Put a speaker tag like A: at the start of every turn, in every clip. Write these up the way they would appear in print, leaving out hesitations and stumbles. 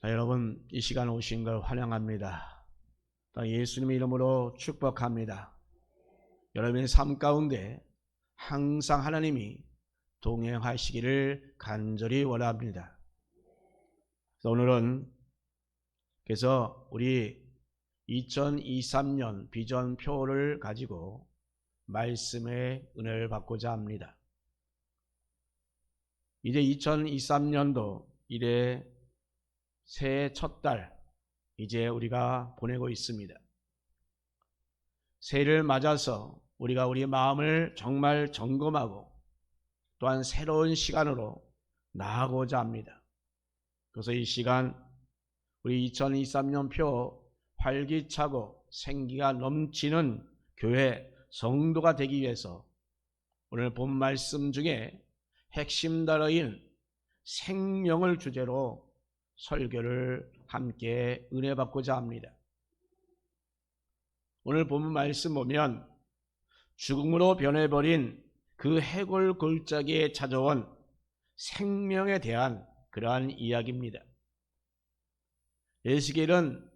A: 자, 여러분 이 시간 오신 걸 환영합니다. 예수님의 이름으로 축복합니다. 여러분의 삶 가운데 항상 하나님이 동행하시기를 간절히 원합니다. 오늘은 그래서 우리 2023년 비전표를 가지고 말씀의 은혜를 받고자 합니다. 이제 2023년도 이래 새해 첫 달 이제 우리가 보내고 있습니다. 새해를 맞아서 우리가 우리 마음을 정말 점검하고 또한 새로운 시간으로 나아가고자 합니다. 그래서 이 시간 우리 2023년표 활기차고 생기가 넘치는 교회 성도가 되기 위해서 오늘 본 말씀 중에 핵심 단어인 생명을 주제로 설교를 함께 은혜 받고자 합니다. 오늘 본 말씀 보면 죽음으로 변해버린 그 해골 골짜기에 찾아온 생명에 대한 그러한 이야기입니다. 에스겔은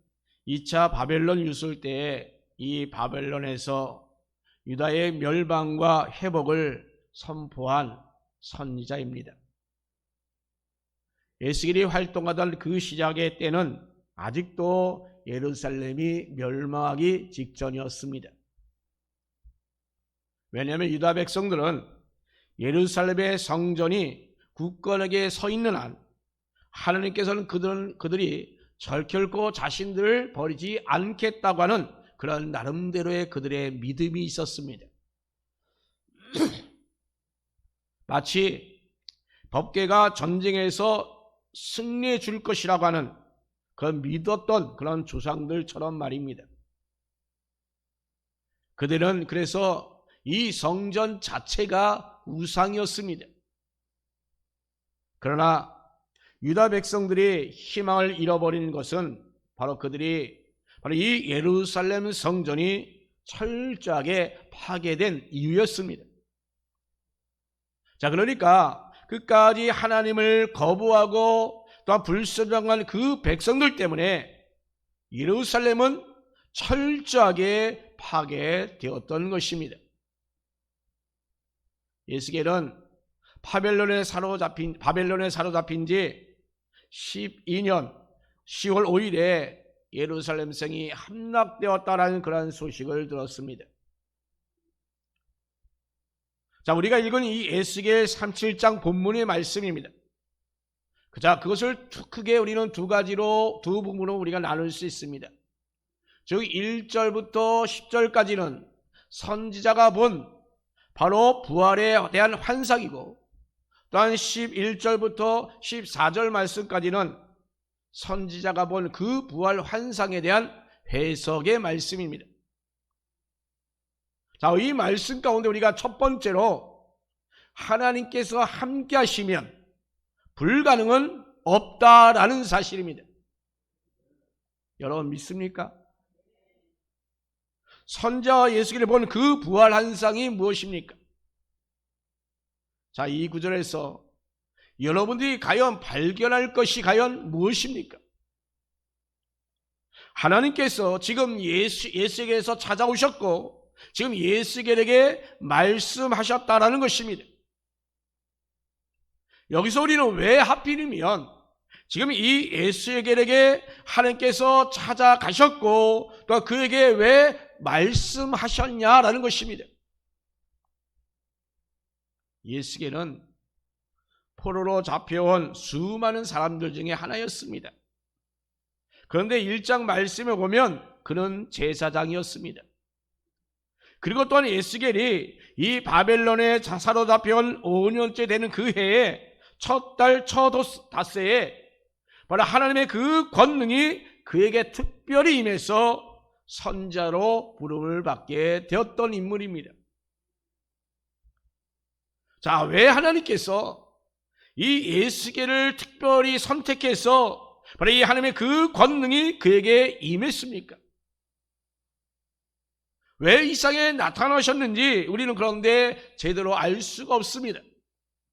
A: 2차 바벨론 유술 때에 이 바벨론에서 유다의 멸망과 회복을 선포한 선지자입니다. 에스겔이 활동하던 그 시작의 때는 아직도 예루살렘이 멸망하기 직전이었습니다. 왜냐하면 유다 백성들은 예루살렘의 성전이 굳건하게 서 있는 한 하나님께서는 그들이 결코 자신들을 버리지 않겠다고 하는 그런 나름대로의 그들의 믿음이 있었습니다. 마치 법궤가 전쟁에서 승리해 줄 것이라고 하는 그 믿었던 그런 조상들처럼 말입니다. 그들은 그래서 이 성전 자체가 우상이었습니다. 그러나 유다 백성들이 희망을 잃어버린 것은 바로 이 예루살렘 성전이 철저하게 파괴된 이유였습니다. 자, 그러니까 끝까지 하나님을 거부하고 또한 불순종한 그 백성들 때문에 예루살렘은 철저하게 파괴되었던 것입니다. 에스겔은 바벨론에 사로잡힌 지 12년 10월 5일에 예루살렘 성이 함락되었다라는 그런 소식을 들었습니다. 자, 우리가 읽은 이 에스겔 37장 본문의 말씀입니다. 자, 그것을 크게 우리는 두 부분으로 우리가 나눌 수 있습니다. 즉 1절부터 10절까지는 선지자가 본 바로 부활에 대한 환상이고, 또한 11절부터 14절 말씀까지는 선지자가 본 그 부활 환상에 대한 해석의 말씀입니다. 자, 이 말씀 가운데 우리가 첫 번째로 하나님께서 함께 하시면 불가능은 없다라는 사실입니다. 여러분 믿습니까? 선지자와 예수님이 본 그 부활 환상이 무엇입니까? 자, 이 구절에서 여러분들이 과연 발견할 것이 과연 무엇입니까? 하나님께서 지금 예수에게서 찾아오셨고 지금 예수에게 말씀하셨다라는 것입니다. 여기서 우리는 왜 하필이면 지금 이 예수에게 하나님께서 찾아가셨고 또 그에게 왜 말씀하셨냐라는 것입니다. 예수께는 포로로 잡혀온 수많은 사람들 중에 하나였습니다. 그런데 1장 말씀에 보면 그는 제사장이었습니다. 그리고 또한 에스겔이 이 바벨론에 사로잡혀온 5년째 되는 그 해에 첫 달 첫 닷새에 바로 하나님의 그 권능이 그에게 특별히 임해서 선자로 부름을 받게 되었던 인물입니다. 자, 왜 하나님께서 이 에스겔을 특별히 선택해서 바로 이 하나님의 그 권능이 그에게 임했습니까? 왜 이 세상에 나타나셨는지 우리는 그런데 제대로 알 수가 없습니다.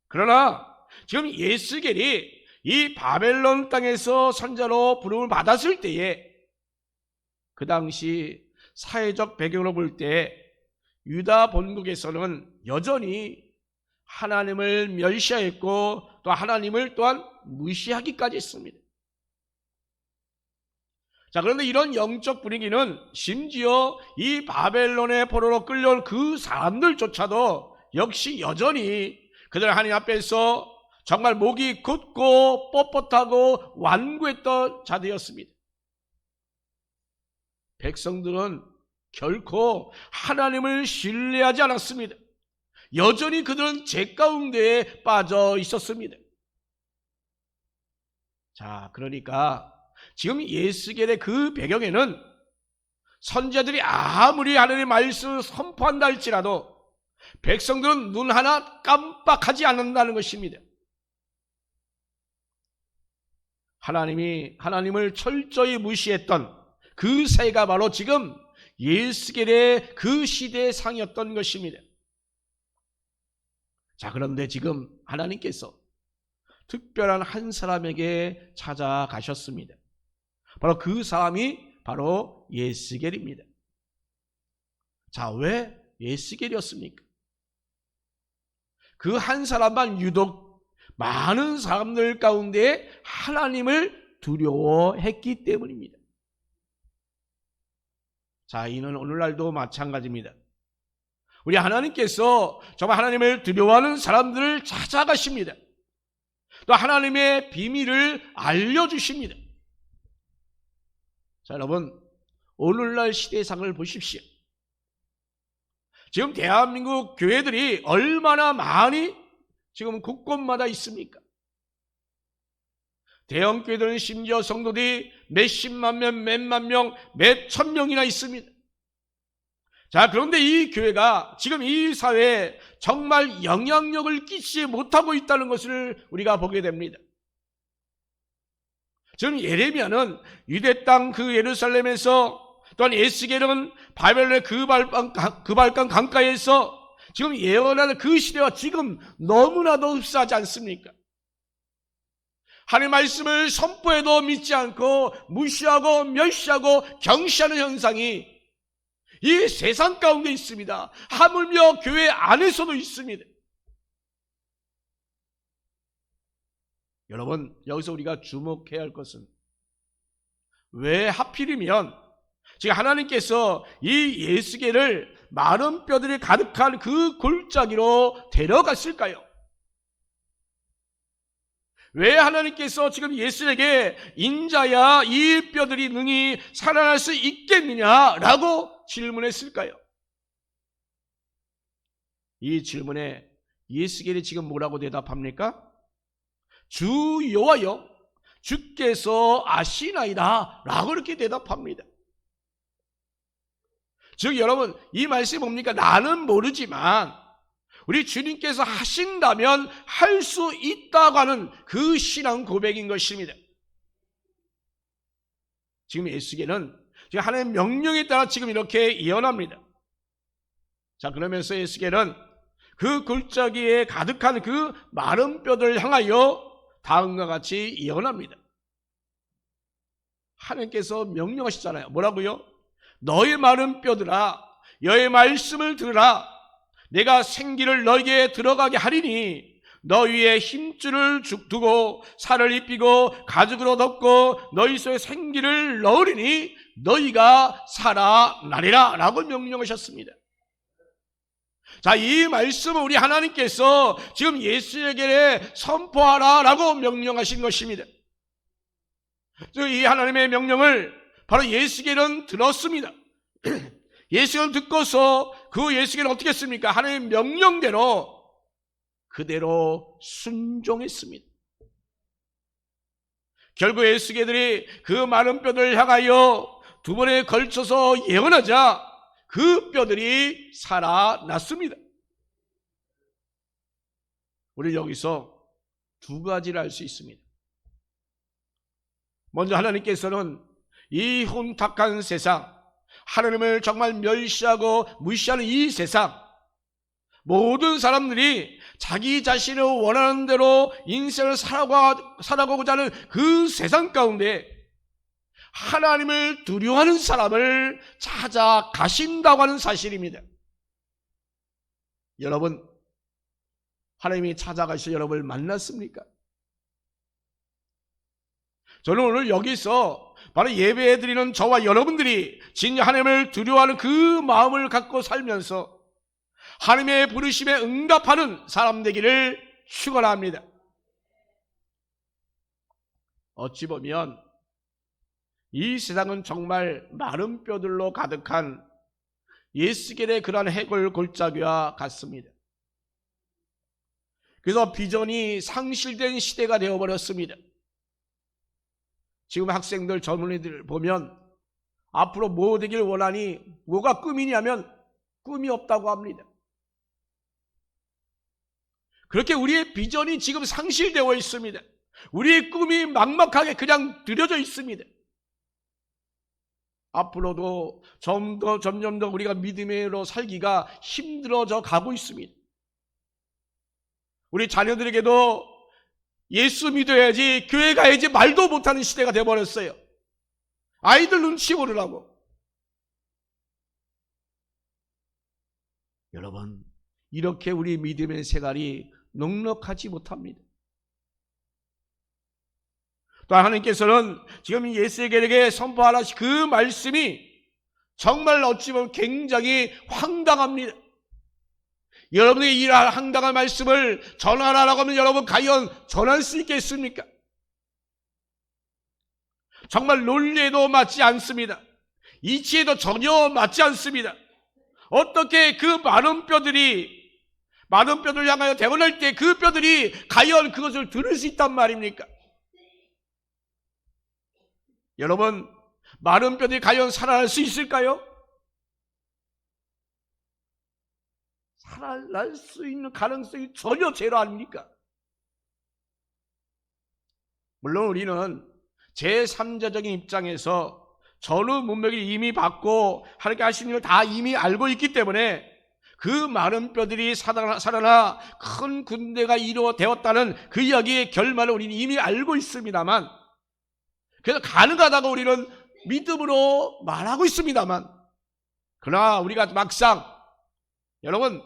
A: 그러나 지금 에스겔이 이 바벨론 땅에서 선자로 부름을 받았을 때에 그 당시 사회적 배경으로 볼 때 유다 본국에서는 여전히 하나님을 멸시했고 또 하나님을 또한 무시하기까지 했습니다. 자, 그런데 이런 영적 분위기는 심지어 이 바벨론의 포로로 끌려온 그 사람들조차도 역시 여전히 그들 하나님 앞에서 정말 목이 굳고 뻣뻣하고 완고했던 자들이었습니다. 백성들은 결코 하나님을 신뢰하지 않았습니다. 여전히 그들은 죄 가운데에 빠져 있었습니다. 자, 그러니까 지금 예스겔의 그 배경에는 선지자들이 아무리 하나님의 말씀을 선포한다 할지라도 백성들은 눈 하나 깜빡하지 않는다는 것입니다. 하나님을 철저히 무시했던 그 사회가 바로 지금 예스겔의 그 시대의 상이었던 것입니다. 자, 그런데 지금 하나님께서 특별한 한 사람에게 찾아가셨습니다. 바로 그 사람이 바로 예스겔입니다. 자, 왜 예스겔이었습니까? 그 한 사람만 유독 많은 사람들 가운데 하나님을 두려워했기 때문입니다. 자, 이는 오늘날도 마찬가지입니다. 우리 하나님께서 정말 하나님을 두려워하는 사람들을 찾아가십니다. 또 하나님의 비밀을 알려주십니다. 자, 여러분, 오늘날 시대상을 보십시오. 지금 대한민국 교회들이 얼마나 많이 지금 곳곳마다 있습니까? 대형 교회들은 심지어 성도들이 몇십만 명, 몇만 명, 몇천 명이나 있습니다. 자, 그런데 이 교회가 지금 이 사회에 정말 영향력을 끼치지 못하고 있다는 것을 우리가 보게 됩니다. 지금 예레미야는 유대 땅 그 예루살렘에서, 또한 에스겔은 바벨론의 그 발강 강가에서 지금 예언하는 그 시대와 지금 너무나도 흡사하지 않습니까? 하나님의 말씀을 선포해도 믿지 않고 무시하고 멸시하고 경시하는 현상이 이 세상 가운데 있습니다. 하물며 교회 안에서도 있습니다. 여러분, 여기서 우리가 주목해야 할 것은 왜 하필이면 지금 하나님께서 이 예스겔을 마른 뼈들이 가득한 그 골짜기로 데려갔을까요? 왜 하나님께서 지금 예스겔에게 인자야 이 뼈들이 능히 살아날 수 있겠느냐라고 질문했을까요? 이 질문에 예스겔이 지금 뭐라고 대답합니까? 주 여호와여, 주께서 아시나이다 라고 이렇게 대답합니다. 즉 여러분, 이 말씀이 뭡니까? 나는 모르지만 우리 주님께서 하신다면 할 수 있다고 하는 그 신앙 고백인 것입니다. 지금 에스겔은 지금 하나님의 명령에 따라 지금 이렇게 예언합니다. 자, 그러면서 에스겔은 그 골짜기에 가득한 그 마른 뼈들을 향하여 다음과 같이 예언합니다. 하나님께서 명령하시잖아요. 뭐라고요? 너의 마른 뼈들아, 여호와의 말씀을 들으라. 내가 생기를 너에게 들어가게 하리니 너 위에 힘줄을 두고 살을 입히고 가죽으로 덮고 너희 속에 생기를 넣으리니 너희가 살아나리라 라고 명령하셨습니다. 자, 이 말씀을 우리 하나님께서 지금 예수에게 선포하라 라고 명령하신 것입니다. 이 하나님의 명령을 바로 예수께는 들었습니다. 예수는 듣고서 그 예수께는 어떻게 했습니까? 하나님의 명령대로 그대로 순종했습니다. 결국 예수께들이 그 마른 뼈들을 향하여 두 번에 걸쳐서 예언하자 그 뼈들이 살아났습니다. 우리 여기서 두 가지를 알 수 있습니다. 먼저 하나님께서는 이 혼탁한 세상, 하나님을 정말 멸시하고 무시하는 이 세상, 모든 사람들이 자기 자신을 원하는 대로 인생을 살아가고자 하는 그 세상 가운데 하나님을 두려워하는 사람을 찾아가신다고 하는 사실입니다. 여러분, 하나님이 찾아가셔 여러분을 만났습니까? 저는 오늘 여기서 바로 예배드리는 저와 여러분들이 진짜 하나님을 두려워하는 그 마음을 갖고 살면서 하나님의 부르심에 응답하는 사람 되기를 축원합니다. 어찌 보면 이 세상은 정말 마른 뼈들로 가득한 예수겔의 그러한 해골 골짜기와 같습니다. 그래서 비전이 상실된 시대가 되어버렸습니다. 지금 학생들, 젊은이들 보면 앞으로 뭐 되길 원하니 뭐가 꿈이냐면 꿈이 없다고 합니다. 그렇게 우리의 비전이 지금 상실되어 있습니다. 우리의 꿈이 막막하게 그냥 들여져 있습니다. 앞으로도 점점 더 우리가 믿음으로 살기가 힘들어져 가고 있습니다. 우리 자녀들에게도 예수 믿어야지, 교회 가야지 말도 못하는 시대가 되어버렸어요. 아이들 눈치 보느라고. 여러분, 이렇게 우리 믿음의 생활이 넉넉하지 못합니다. 또 하나님께서는 지금 예수에게 선포하신 그 말씀이 정말 어찌 보면 굉장히 황당합니다. 여러분이 이 황당한 말씀을 전하라고 하면 여러분 과연 전할 수 있겠습니까? 정말 논리에도 맞지 않습니다. 이치에도 전혀 맞지 않습니다. 어떻게 그 마른 뼈들을 향하여 대원할 때 그 뼈들이 과연 그것을 들을 수 있단 말입니까? 여러분, 마른 뼈들이 과연 살아날 수 있을까요? 살아날 수 있는 가능성이 전혀 제로 아닙니까? 물론 우리는 제3자적인 입장에서 전후 문맥을 이미 받고 하나님께 하신 일을 다 이미 알고 있기 때문에 그 마른 뼈들이 살아나 큰 군대가 이루어되었다는 그 이야기의 결말을 우리는 이미 알고 있습니다만, 그래서 가능하다고 우리는 믿음으로 말하고 있습니다만, 그러나 우리가 막상 여러분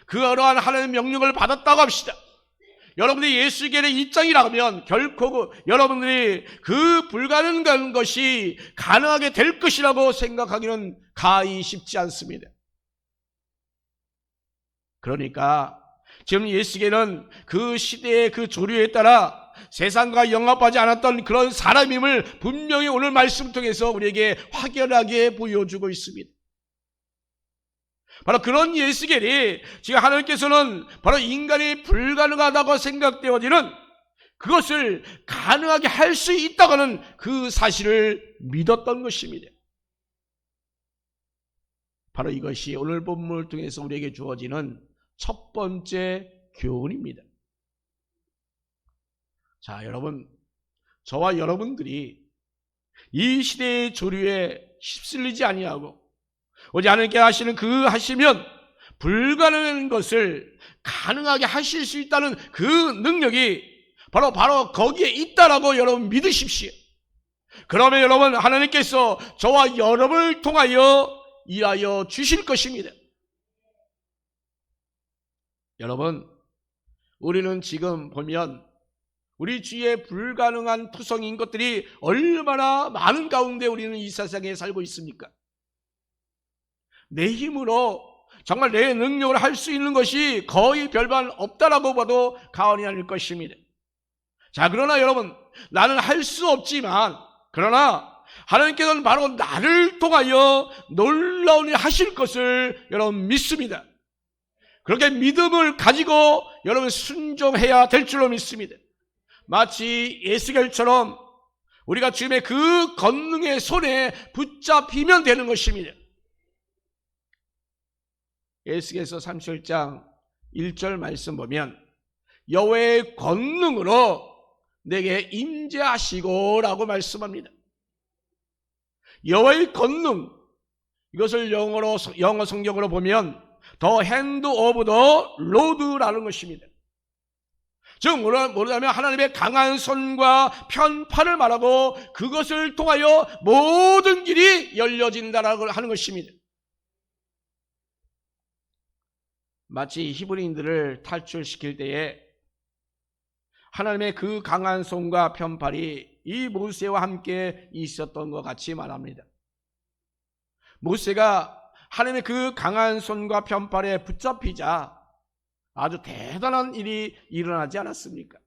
A: 그러한 하나님의 명령을 받았다고 합시다. 여러분들이 예수께의 입장이라면 결코 여러분들이 그 불가능한 것이 가능하게 될 것이라고 생각하기는 가히 쉽지 않습니다. 그러니까 지금 예수께는 그 시대의 그 조류에 따라 세상과 영합하지 않았던 그런 사람임을 분명히 오늘 말씀 통해서 우리에게 확연하게 보여주고 있습니다. 바로 그런 예수겔이 지금 하나님께서는 바로 인간이 불가능하다고 생각되어지는 그것을 가능하게 할 수 있다고는 그 사실을 믿었던 것입니다. 바로 이것이 오늘 본문을 통해서 우리에게 주어지는 첫 번째 교훈입니다. 자, 여러분, 저와 여러분들이 이 시대의 조류에 휩쓸리지 아니하고 오직 하나님께 하시면 불가능한 것을 가능하게 하실 수 있다는 그 능력이 바로 거기에 있다라고 여러분 믿으십시오. 그러면 여러분 하나님께서 저와 여러분을 통하여 일하여 주실 것입니다. 여러분, 우리는 지금 보면 우리 주위에 불가능한 투성인 것들이 얼마나 많은 가운데 우리는 이 세상에 살고 있습니까? 내 힘으로 정말 내 능력을 할 수 있는 것이 거의 별반 없다라고 봐도 과언이 아닐 것입니다. 자, 그러나 여러분, 나는 할 수 없지만, 그러나 하나님께서는 바로 나를 통하여 놀라운 일 하실 것을 여러분 믿습니다. 그렇게 믿음을 가지고 여러분 순종해야 될 줄로 믿습니다. 마치 예수겔처럼 우리가 주님의 그 권능의 손에 붙잡히면 되는 것입니다. 에스겔서 37장 1절 말씀 보면 여호와의 권능으로 내게 임재하시고 라고 말씀합니다. 여호와의 권능, 이것을 영어 성경으로 보면 더 핸드 오브 더 로드라는 것입니다. 즉 뭐냐면 하나님의 강한 손과 편파를 말하고 그것을 통하여 모든 길이 열려진다라고 하는 것입니다. 마치 히브리인들을 탈출시킬 때에 하나님의 그 강한 손과 편팔이 이 모세와 함께 있었던 것 같이 말합니다. 모세가 하나님의 그 강한 손과 편팔에 붙잡히자 아주 대단한 일이 일어나지 않았습니까?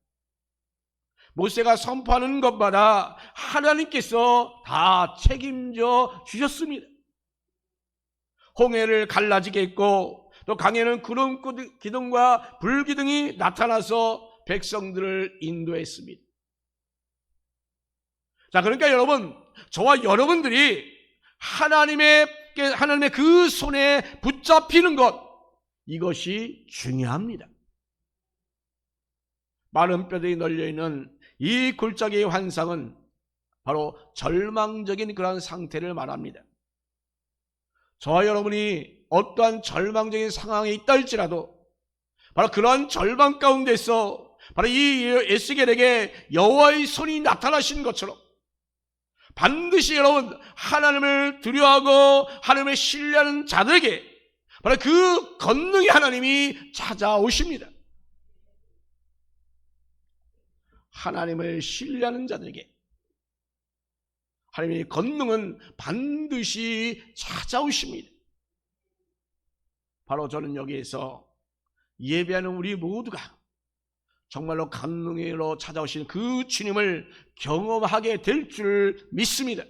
A: 모세가 선포하는 것마다 하나님께서 다 책임져 주셨습니다. 홍해를 갈라지게 했고 또 강에는 구름 기둥과 불 기둥이 나타나서 백성들을 인도했습니다. 자, 그러니까 여러분, 저와 여러분들이 하나님의 그 손에 붙잡히는 것, 이것이 중요합니다. 마른 뼈들이 널려있는 이 골짜기의 환상은 바로 절망적인 그런 상태를 말합니다. 저와 여러분이 어떠한 절망적인 상황에 있다 할지라도 바로 그러한 절망 가운데서 바로 이 에스겔에게 여호와의 손이 나타나신 것처럼 반드시 여러분 하나님을 두려워하고 하나님을 신뢰하는 자들에게 바로 그 권능의 하나님이 찾아오십니다. 하나님을 신뢰하는 자들에게 하나님의 권능은 반드시 찾아오십니다. 바로 저는 여기에서 예배하는 우리 모두가 정말로 권능으로 찾아오신 그 주님을 경험하게 될 줄 믿습니다.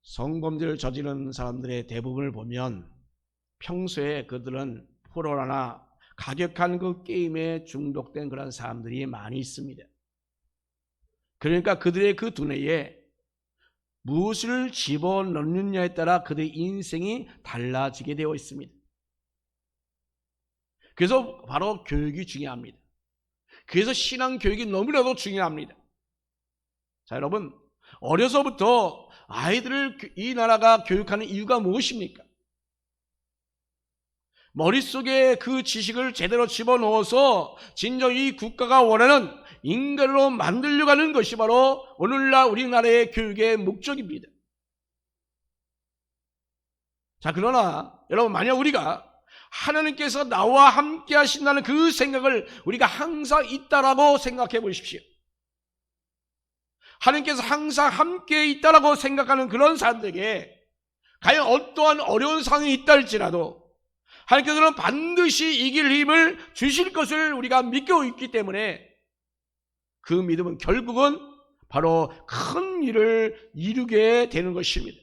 A: 성범죄를 저지른 사람들의 대부분을 보면 평소에 그들은 포로나 가격한 그 게임에 중독된 그런 사람들이 많이 있습니다. 그러니까 그들의 그 두뇌에 무엇을 집어넣느냐에 따라 그들의 인생이 달라지게 되어 있습니다. 그래서 바로 교육이 중요합니다. 그래서 신앙 교육이 너무나도 중요합니다. 자, 여러분, 어려서부터 아이들을 이 나라가 교육하는 이유가 무엇입니까? 머릿속에 그 지식을 제대로 집어넣어서 진정 이 국가가 원하는 인간으로 만들려고 하는 것이 바로 오늘날 우리나라의 교육의 목적입니다. 자, 그러나 여러분, 만약 우리가 하나님께서 나와 함께 하신다는 그 생각을 우리가 항상 있다라고 생각해 보십시오. 하나님께서 항상 함께 있다라고 생각하는 그런 사람들에게 과연 어떠한 어려운 상황이 있다 할지라도 하나님께서는 반드시 이길 힘을 주실 것을 우리가 믿고 있기 때문에 그 믿음은 결국은 바로 큰 일을 이루게 되는 것입니다.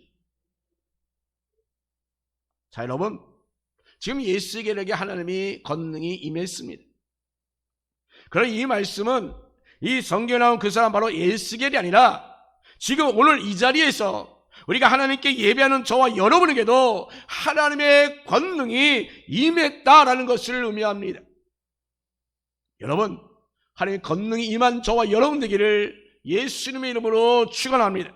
A: 자, 여러분, 지금 에스겔에게 하나님이 권능이 임했습니다. 그러나 이 말씀은 이 성경에 나온 그 사람 바로 에스겔이 아니라 지금 오늘 이 자리에서 우리가 하나님께 예배하는 저와 여러분에게도 하나님의 권능이 임했다라는 것을 의미합니다. 여러분, 하나님의 권능이 임한 저와 여러분 되기를 예수님의 이름으로 축원합니다.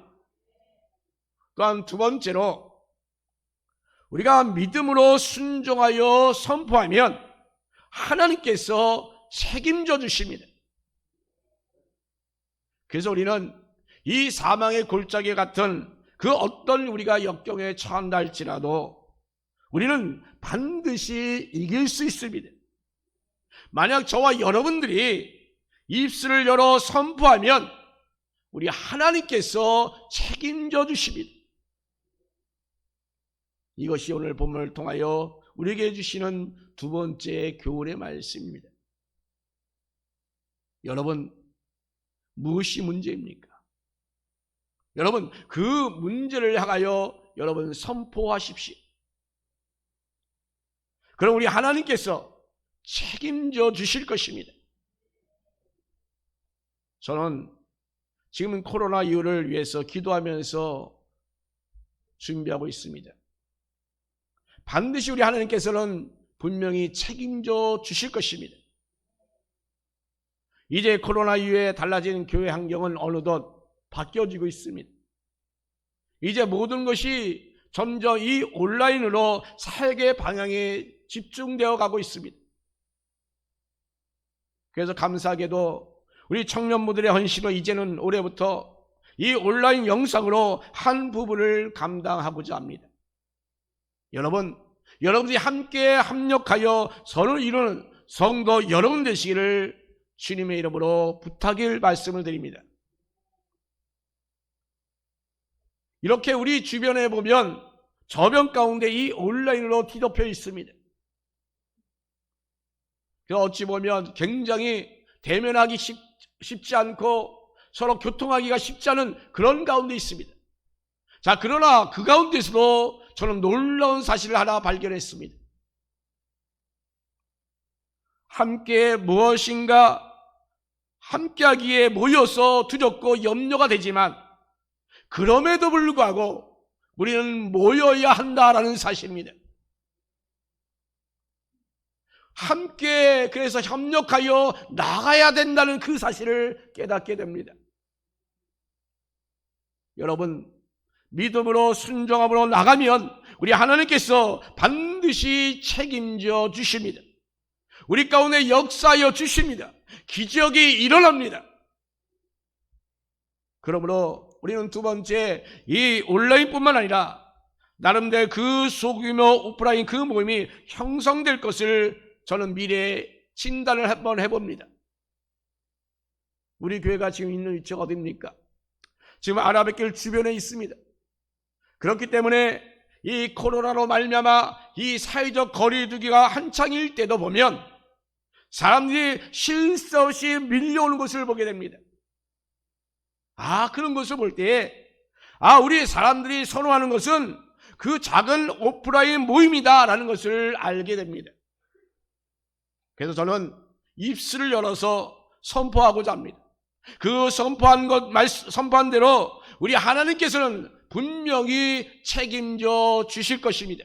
A: 또한 두 번째로 우리가 믿음으로 순종하여 선포하면 하나님께서 책임져 주십니다. 그래서 우리는 이 사망의 골짜기 같은 그 어떤 우리가 역경에 처한다 할지라도 우리는 반드시 이길 수 있습니다. 만약 저와 여러분들이 입술을 열어 선포하면 우리 하나님께서 책임져 주십니다. 이것이 오늘 본문을 통하여 우리에게 주시는 두 번째 교훈의 말씀입니다. 여러분, 무엇이 문제입니까? 여러분, 그 문제를 향하여 여러분 선포하십시오. 그럼 우리 하나님께서 책임져 주실 것입니다. 저는 지금 코로나 이후를 위해서 기도하면서 준비하고 있습니다. 반드시 우리 하나님께서는 분명히 책임져 주실 것입니다. 이제 코로나 이후에 달라진 교회 환경은 어느덧 바뀌어지고 있습니다. 이제 모든 것이 점점 이 온라인으로 살게 방향에 집중되어 가고 있습니다. 그래서 감사하게도 우리 청년부들의 헌신으로 이제는 올해부터 이 온라인 영상으로 한 부분을 감당하고자 합니다. 여러분들이 함께 합력하여 선을 이루는 성도 여러분 되시기를 주님의 이름으로 부탁을 말씀을 드립니다. 이렇게 우리 주변에 보면 저변 가운데 이 온라인으로 뒤덮여 있습니다. 그래서 어찌 보면 굉장히 대면하기 쉽지 않고 서로 교통하기가 쉽지 않은 그런 가운데 있습니다. 자, 그러나 그 가운데서도 저는 놀라운 사실을 하나 발견했습니다. 함께 무엇인가 함께하기에 모여서 두렵고 염려가 되지만 그럼에도 불구하고 우리는 모여야 한다라는 사실입니다. 함께 그래서 협력하여 나가야 된다는 그 사실을 깨닫게 됩니다. 여러분, 믿음으로 순종함으로 나가면 우리 하나님께서 반드시 책임져 주십니다. 우리 가운데 역사하여 주십니다. 기적이 일어납니다. 그러므로 우리는 두 번째, 이 온라인뿐만 아니라 나름대로 그 소규모 오프라인 그 모임이 형성될 것을 저는 미래에 진단을 한번 해봅니다. 우리 교회가 지금 있는 위치가 어디입니까? 지금 아라뱃길 주변에 있습니다. 그렇기 때문에 이 코로나로 말미암아 이 사회적 거리두기가 한창일 때도 보면 사람들이 쉴 새 없이 밀려오는 것을 보게 됩니다. 그런 것을 볼 때 우리 사람들이 선호하는 것은 그 작은 오프라인 모임이다라는 것을 알게 됩니다. 그래서 저는 입술을 열어서 선포하고자 합니다. 그 선포한 대로 우리 하나님께서는 분명히 책임져 주실 것입니다.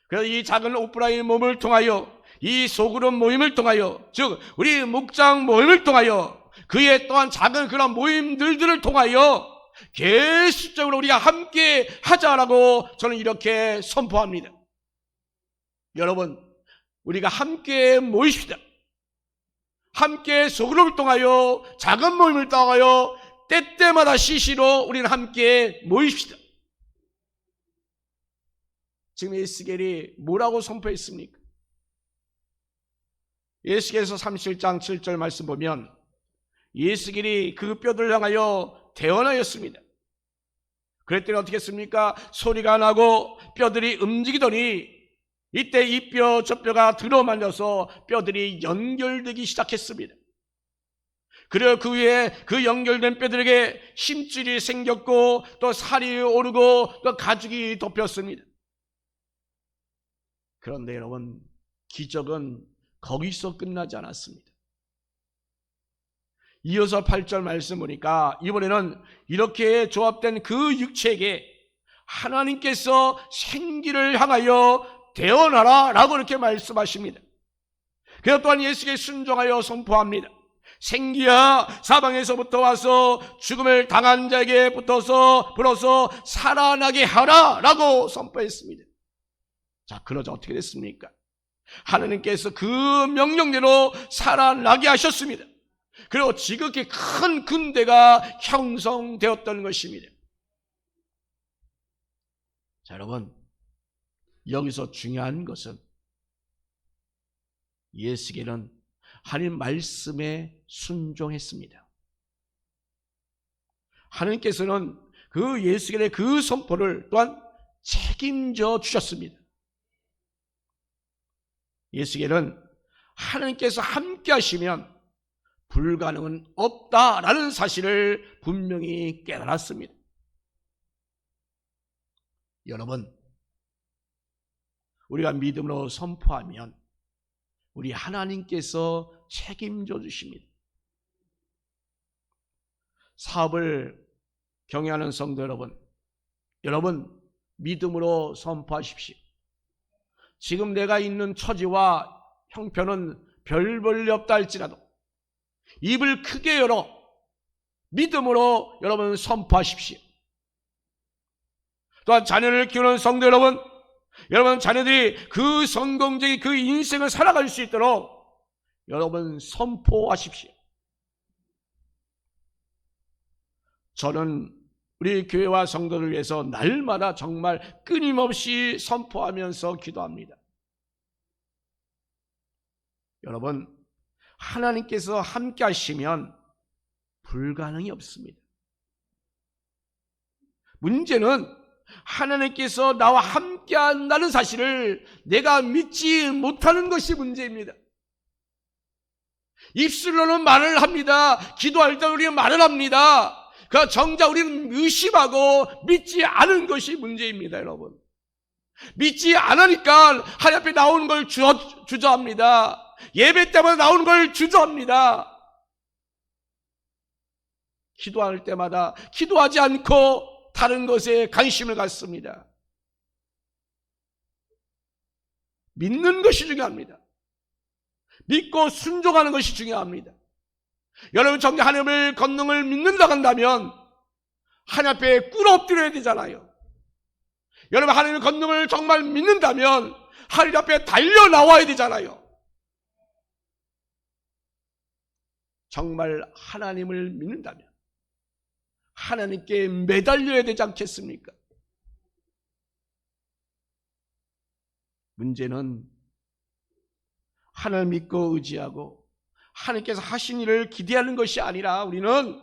A: 그래서 이 작은 오프라인 모임을 통하여, 이 소그룹 모임을 통하여, 즉 우리 묵장 모임을 통하여, 그의 또한 작은 그런 모임들을 통하여 계속적으로 우리가 함께 하자라고 저는 이렇게 선포합니다. 여러분, 우리가 함께 모이십시다. 함께 소그룹을 통하여, 작은 모임을 통하여 때때마다 시시로 우리는 함께 모이십시다. 지금 에스겔이 뭐라고 선포했습니까? 에스겔에서 37장 7절 말씀 보면 에스겔이 그 뼈들을 향하여 대언하였습니다. 그랬더니 어떻게 했습니까? 소리가 나고 뼈들이 움직이더니 이때 이 뼈 저 뼈가 들어만져서 뼈들이 연결되기 시작했습니다. 그리고 그 위에 그 연결된 뼈들에게 힘줄이 생겼고 또 살이 오르고 또 가죽이 덮였습니다. 그런데 여러분, 기적은 거기서 끝나지 않았습니다. 이어서 8절 말씀 보니까 이번에는 이렇게 조합된 그 육체에게 하나님께서 생기를 향하여 대언하라 라고 이렇게 말씀하십니다. 그래서 또한 예수께 순종하여 선포합니다. 생기야, 사방에서부터 와서 죽음을 당한 자에게 불어서 살아나게 하라 라고 선포했습니다. 자, 그러자 어떻게 됐습니까? 하나님께서 그 명령대로 살아나게 하셨습니다. 그리고 지극히 큰 군대가 형성되었던 것입니다. 자, 여러분, 여기서 중요한 것은 예수께는 하나님 말씀에 순종했습니다. 하나님께서는 그 예수께의 그 선포를 또한 책임져 주셨습니다. 예수께는 하나님께서 함께 하시면 불가능은 없다라는 사실을 분명히 깨달았습니다. 여러분, 우리가 믿음으로 선포하면 우리 하나님께서 책임져 주십니다. 사업을 경영하는 성도 여러분 믿음으로 선포하십시오. 지금 내가 있는 처지와 형편은 별 볼일 없다 할지라도 입을 크게 열어 믿음으로 여러분 선포하십시오. 또한 자녀를 키우는 성도 여러분, 여러분 자녀들이 그 성공적인 그 인생을 살아갈 수 있도록 여러분 선포하십시오. 저는 우리 교회와 성도를 위해서 날마다 정말 끊임없이 선포하면서 기도합니다. 여러분, 하나님께서 함께 하시면 불가능이 없습니다. 문제는 하나님께서 나와 함께 한다는 사실을 내가 믿지 못하는 것이 문제입니다. 입술로는 말을 합니다. 기도할 때 우리는 말을 합니다. 그 정작 우리는 의심하고 믿지 않은 것이 문제입니다, 여러분. 믿지 않으니까 하나님 앞에 나오는 걸 주저합니다. 예배 때마다 나오는 걸 주저합니다. 기도할 때마다 기도하지 않고 다른 것에 관심을 갖습니다. 믿는 것이 중요합니다. 믿고 순종하는 것이 중요합니다. 여러분 정작 하나님을 권능을 믿는다고 한다면 하나님 앞에 꿇어 엎드려야 되잖아요. 여러분 하나님의 권능을 정말 믿는다면 하나님 앞에 달려 나와야 되잖아요. 정말 하나님을 믿는다면 하나님께 매달려야 되지 않겠습니까? 문제는 하나님을 믿고 의지하고 하나님께서 하신 일을 기대하는 것이 아니라 우리는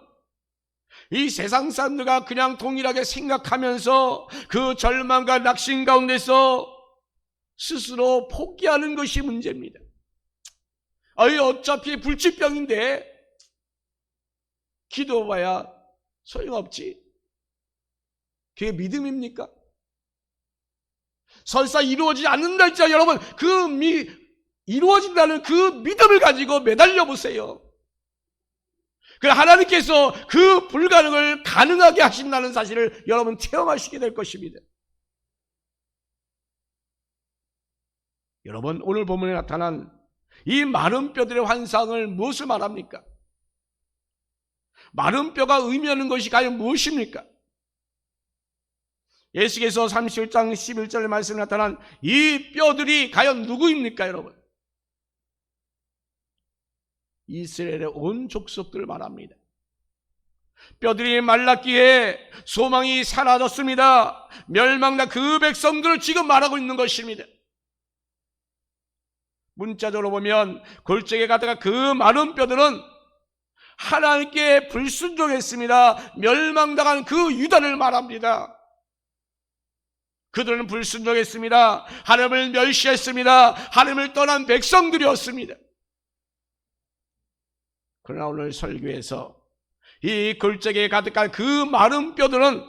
A: 이 세상 사람들과 그냥 동일하게 생각하면서 그 절망과 낙심 가운데서 스스로 포기하는 것이 문제입니다. 어차피 불치병인데 기도해봐야 소용없지. 그게 믿음입니까? 설사 이루어지지 않는다 했죠. 여러분 이루어진다는 그 믿음을 가지고 매달려 보세요. 하나님께서 그 불가능을 가능하게 하신다는 사실을 여러분 체험하시게 될 것입니다. 여러분 오늘 본문에 나타난 이 마른 뼈들의 환상을 무엇을 말합니까? 마른 뼈가 의미하는 것이 과연 무엇입니까? 예수께서 31장 11절의 말씀에 나타난 이 뼈들이 과연 누구입니까, 여러분? 이스라엘의 온 족속들을 말합니다. 뼈들이 말랐기에 소망이 사라졌습니다. 멸망난 그 백성들을 지금 말하고 있는 것입니다. 문자적으로 보면 골짜기에 가다가 그 마른 뼈들은 하나님께 불순종했습니다. 멸망당한 그 유다를 말합니다. 그들은 불순종했습니다. 하나님을 멸시했습니다. 하나님을 떠난 백성들이었습니다. 그러나 오늘 설교에서 이 골짜기에 가득한 그 마른 뼈들은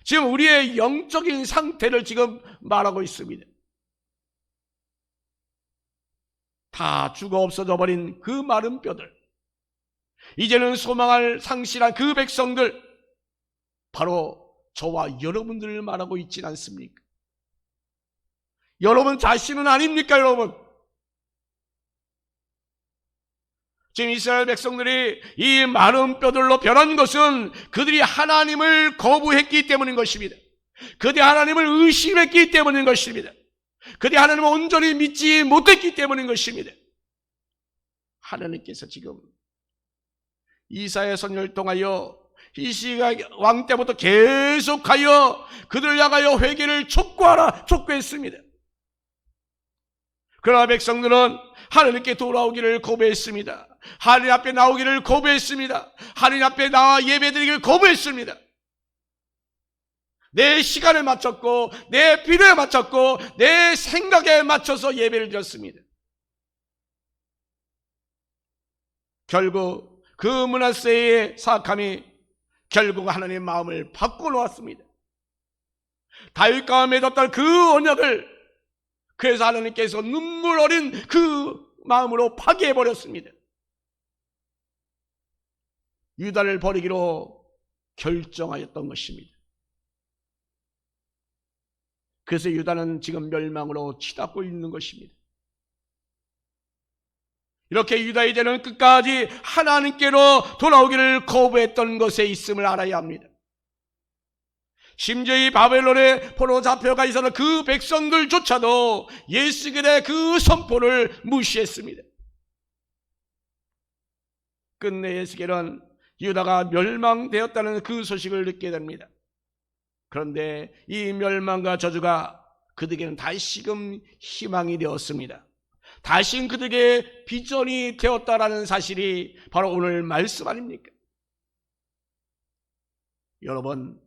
A: 지금 우리의 영적인 상태를 지금 말하고 있습니다. 다 죽어 없어져 버린 그 마른 뼈들, 이제는 소망을 상실한 그 백성들, 바로 저와 여러분들을 말하고 있지 않습니까? 여러분 자신은 아닙니까, 여러분? 지금 이스라엘 백성들이 이 마른 뼈들로 변한 것은 그들이 하나님을 거부했기 때문인 것입니다. 그들이 하나님을 의심했기 때문인 것입니다. 그들이 하나님을 온전히 믿지 못했기 때문인 것입니다. 하나님께서 지금 이사야 선지자를 통하여 히스기야 왕 때부터 계속하여 그들을 향하여 회개를 촉구하라 촉구했습니다. 그러나 백성들은 하나님께 돌아오기를 거부했습니다. 하나님 앞에 나오기를 거부했습니다. 하나님 앞에 나와 예배드리기를 거부했습니다. 내 시간에 맞췄고 내 필요에 맞췄고 내 생각에 맞춰서 예배를 드렸습니다. 결국 그 므낫세의 사악함이 결국 하나님의 마음을 바꿔놓았습니다. 다윗과 맺었던 그 언약을 그래서 하나님께서 눈물 어린 그 마음으로 파괴해버렸습니다. 유다를 버리기로 결정하였던 것입니다. 그래서 유다는 지금 멸망으로 치닫고 있는 것입니다. 이렇게 유다 이제는 끝까지 하나님께로 돌아오기를 거부했던 것에 있음을 알아야 합니다. 심지어 이 바벨론에 포로 잡혀가 있었던 그 백성들조차도 예수께의 그 선포를 무시했습니다. 끝내 에스겔은 유다가 멸망되었다는 그 소식을 듣게 됩니다. 그런데 이 멸망과 저주가 그들에게는 다시금 희망이 되었습니다. 다시금 그들에게 비전이 되었다라는 사실이 바로 오늘 말씀 아닙니까? 여러분,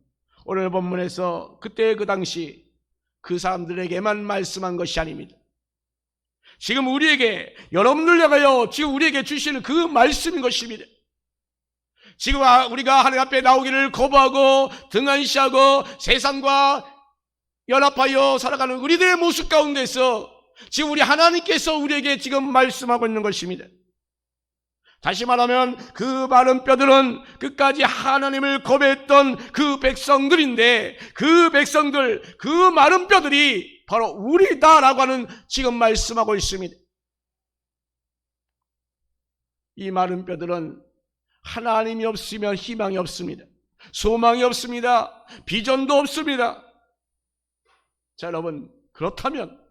A: 오늘 본문에서 그때 그 당시 그 사람들에게만 말씀한 것이 아닙니다. 지금 우리에게, 여러분들 향하여 지금 우리에게 주시는 그 말씀인 것입니다. 지금 우리가 하나님 앞에 나오기를 거부하고 등한시하고 세상과 연합하여 살아가는 우리들의 모습 가운데서 지금 우리 하나님께서 우리에게 지금 말씀하고 있는 것입니다. 다시 말하면 그 마른 뼈들은 끝까지 하나님을 거부했던 그 백성들인데, 그 백성들, 그 마른 뼈들이 바로 우리다라고 하는 지금 말씀하고 있습니다. 이 마른 뼈들은 하나님이 없으면 희망이 없습니다. 소망이 없습니다. 비전도 없습니다. 자, 여러분, 그렇다면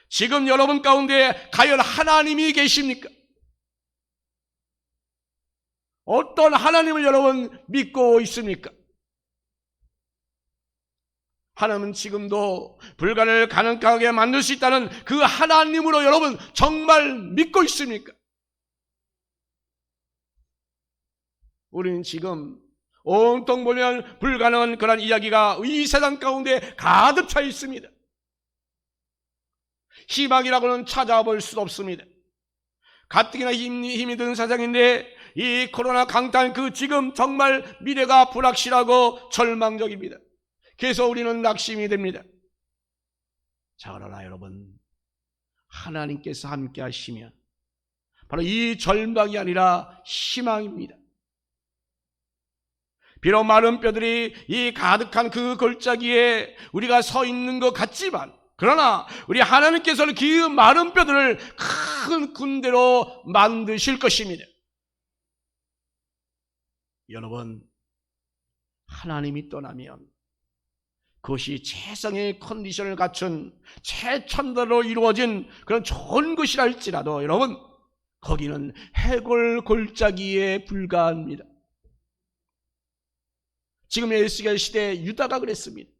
A: 지금 여러분 가운데 과연 하나님이 계십니까? 어떤 하나님을 여러분 믿고 있습니까? 하나님은 지금도 불가능을 가능하게 만들 수 있다는 그 하나님으로 여러분 정말 믿고 있습니까? 우리는 지금 온통 보면 불가능한 그런 이야기가 이 세상 가운데 가득 차 있습니다. 희망이라고는 찾아볼 수 없습니다. 가뜩이나 힘이 든 세상인데 이 코로나 강탄 그 지금 정말 미래가 불확실하고 절망적입니다. 그래서 우리는 낙심이 됩니다. 자, 그러나 여러분, 하나님께서 함께 하시면 바로 이 절망이 아니라 희망입니다. 비록 마른 뼈들이 이 가득한 그 골짜기에 우리가 서 있는 것 같지만, 그러나 우리 하나님께서는 그 마른 뼈들을 큰 군대로 만드실 것입니다. 여러분, 하나님이 떠나면 그것이 최상의 컨디션을 갖춘 최첨단으로 이루어진 그런 좋은 것이라 할지라도 여러분, 거기는 해골 골짜기에 불과합니다. 지금 에스겔 시대에 유다가 그랬습니다.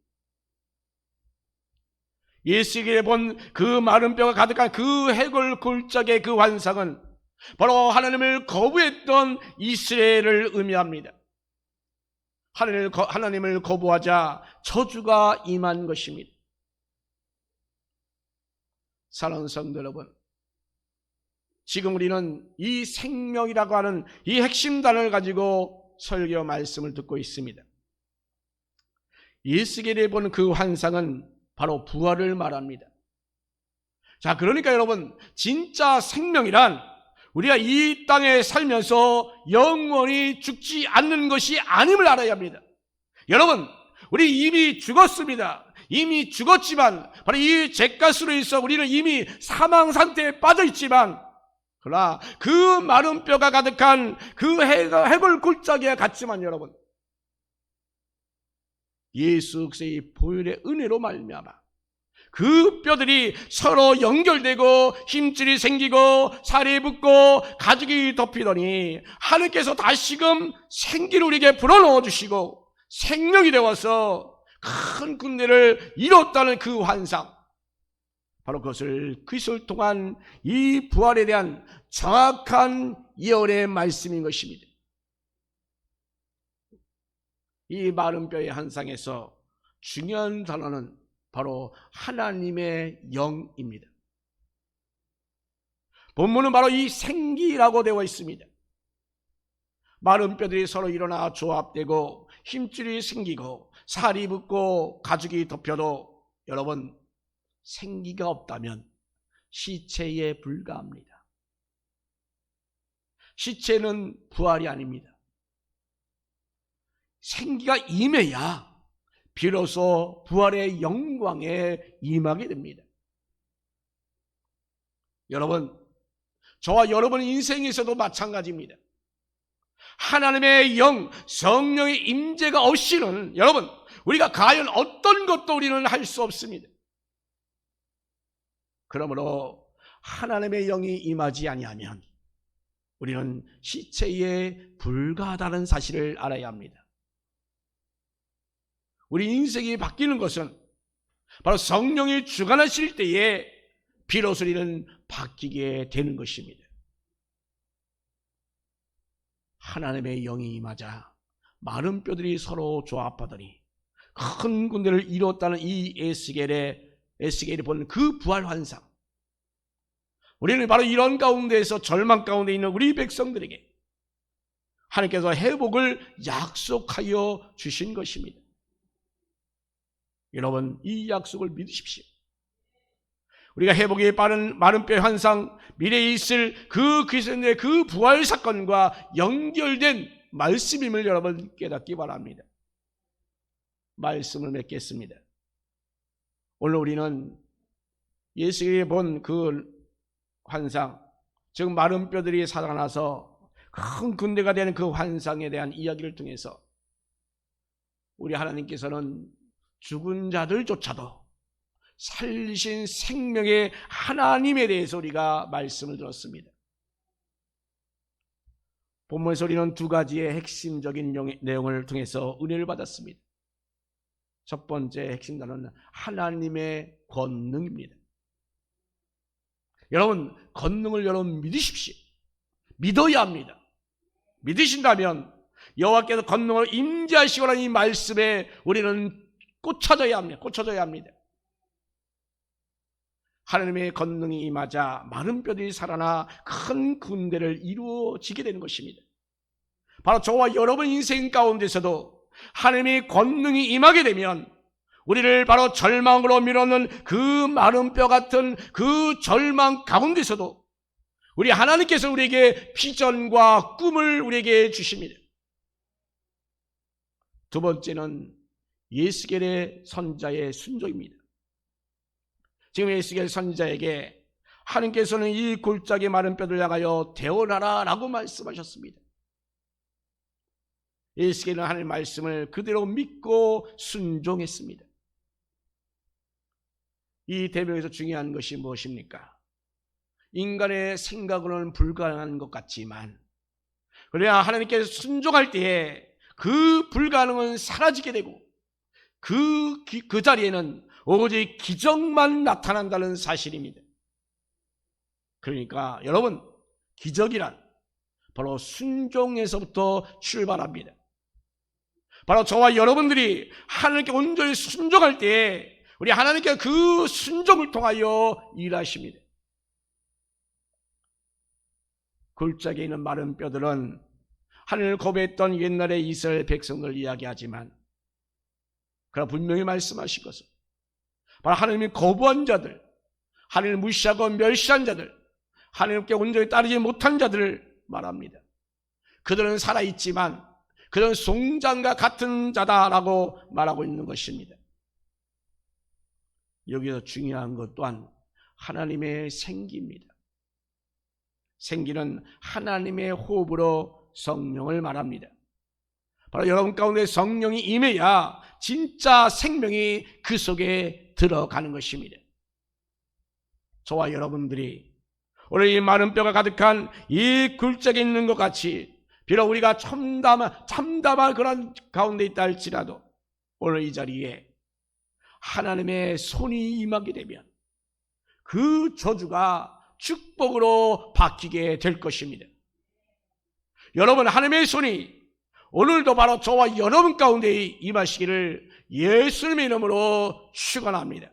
A: 에스겔에 본 그 마른 뼈가 가득한 그 해골 골짜기의 그 환상은 바로 하나님을 거부했던 이스라엘을 의미합니다. 하나님을 거부하자 저주가 임한 것입니다. 사랑하는 성도 여러분, 지금 우리는 이 생명이라고 하는 이 핵심 단어를 가지고 설교 말씀을 듣고 있습니다. 에스겔에 본 그 환상은 바로 부활을 말합니다. 자, 그러니까 여러분, 진짜 생명이란 우리가 이 땅에 살면서 영원히 죽지 않는 것이 아님을 알아야 합니다. 여러분, 우리 이미 죽었습니다. 이미 죽었지만 바로 이 죄값으로 인해서 우리는 이미 사망 상태에 빠져 있지만, 그러나 그 마른 뼈가 가득한 그 해골 골짜기와 같지만 여러분, 예수 그리스도의 보혈의 은혜로 말미암아 그 뼈들이 서로 연결되고 힘줄이 생기고 살이 붙고 가죽이 덮이더니 하나님께서 다시금 생기를 우리에게 불어넣어 주시고 생명이 되어서 큰 군대를 이뤘다는 그 환상, 바로 그것을 그리스도를 통한 이 부활에 대한 정확한 예언의 말씀인 것입니다. 이 마른 뼈의 환상에서 중요한 단어는 바로 하나님의 영입니다. 본문은 바로 이 생기라고 되어 있습니다. 마른 뼈들이 서로 일어나 조합되고 힘줄이 생기고 살이 붙고 가죽이 덮여도 여러분, 생기가 없다면 시체에 불과합니다. 시체는 부활이 아닙니다. 생기가 임해야 비로소 부활의 영광에 임하게 됩니다. 여러분, 저와 여러분 인생에서도 마찬가지입니다. 하나님의 영, 성령의 임재가 없이는 여러분, 우리가 과연 어떤 것도 우리는 할 수 없습니다. 그러므로 하나님의 영이 임하지 아니하면 우리는 시체에 불과하다는 사실을 알아야 합니다. 우리 인생이 바뀌는 것은 바로 성령이 주관하실 때에 비로소 우리는 바뀌게 되는 것입니다. 하나님의 영이 임하자 마른 뼈들이 서로 조합하더니 큰 군대를 이뤘다는 이 에스겔이 보는 그 부활 환상, 우리는 바로 이런 가운데에서 절망 가운데 있는 우리 백성들에게 하나님께서 회복을 약속하여 주신 것입니다. 여러분, 이 약속을 믿으십시오. 우리가 회복이 빠른 마른 뼈 환상, 미래에 있을 그 그리스도의 그 부활 사건과 연결된 말씀임을 여러분 깨닫기 바랍니다. 말씀을 맺겠습니다. 오늘 우리는 예수님이 본 그 환상, 즉 마른 뼈들이 살아나서 큰 군대가 되는 그 환상에 대한 이야기를 통해서 우리 하나님께서는 죽은 자들조차도 살리신 생명의 하나님에 대해서 우리가 말씀을 들었습니다. 본문에서 우리는 두 가지의 핵심적인 내용을 통해서 은혜를 받았습니다. 첫 번째 핵심 단어는 하나님의 권능입니다. 여러분, 권능을 여러분 믿으십시오. 믿어야 합니다. 믿으신다면 여호와께서 권능을 임재하시고라는 이 말씀에 우리는 꽂혀져야 합니다. 하나님의 권능이 임하자 마른 뼈들이 살아나 큰 군대를 이루어지게 되는 것입니다. 바로 저와 여러분 인생 가운데서도 하나님의 권능이 임하게 되면 우리를 바로 절망으로 밀어넣는 그 마른 뼈 같은 그 절망 가운데서도 우리 하나님께서 우리에게 비전과 꿈을 우리에게 주십니다. 두 번째는 예스겔의 선자의 순종입니다. 지금 예스겔 선지자에게 하나님께서는 이 골짜기 마른 뼈를 향하여 대언하라 라고 말씀하셨습니다. 예스겔은 하나님의 말씀을 그대로 믿고 순종했습니다. 이 대목에서 중요한 것이 무엇입니까? 인간의 생각으로는 불가능한 것 같지만 그래야 하나님께서 순종할 때에 그 불가능은 사라지게 되고 그 자리에는 오직 기적만 나타난다는 사실입니다. 그러니까 여러분, 기적이란 바로 순종에서부터 출발합니다. 바로 저와 여러분들이 하나님께 온전히 순종할 때에 우리 하나님께서 그 순종을 통하여 일하십니다. 골짜기에 있는 마른 뼈들은 하나님을 거부했던 옛날의 이스라엘 백성들을 이야기하지만 그러나 분명히 말씀하신 것은 바로 하나님이 거부한 자들, 하나님을 무시하고 멸시한 자들, 하나님께 온전히 따르지 못한 자들을 말합니다. 그들은 살아있지만 그들은 송장과 같은 자다라고 말하고 있는 것입니다. 여기서 중요한 것 또한 하나님의 생기입니다. 생기는 하나님의 호흡으로 성령을 말합니다. 바로 여러분 가운데 성령이 임해야 진짜 생명이 그 속에 들어가는 것입니다. 저와 여러분들이 오늘 이 마른 뼈가 가득한 이 굴짝에 있는 것 같이 비록 우리가 참담한 그런 가운데 있다 할지라도 오늘 이 자리에 하나님의 손이 임하게 되면 그 저주가 축복으로 바뀌게 될 것입니다. 여러분, 하나님의 손이 오늘도 바로 저와 여러분 가운데 임하시기를 예수님의 이름으로 축원합니다.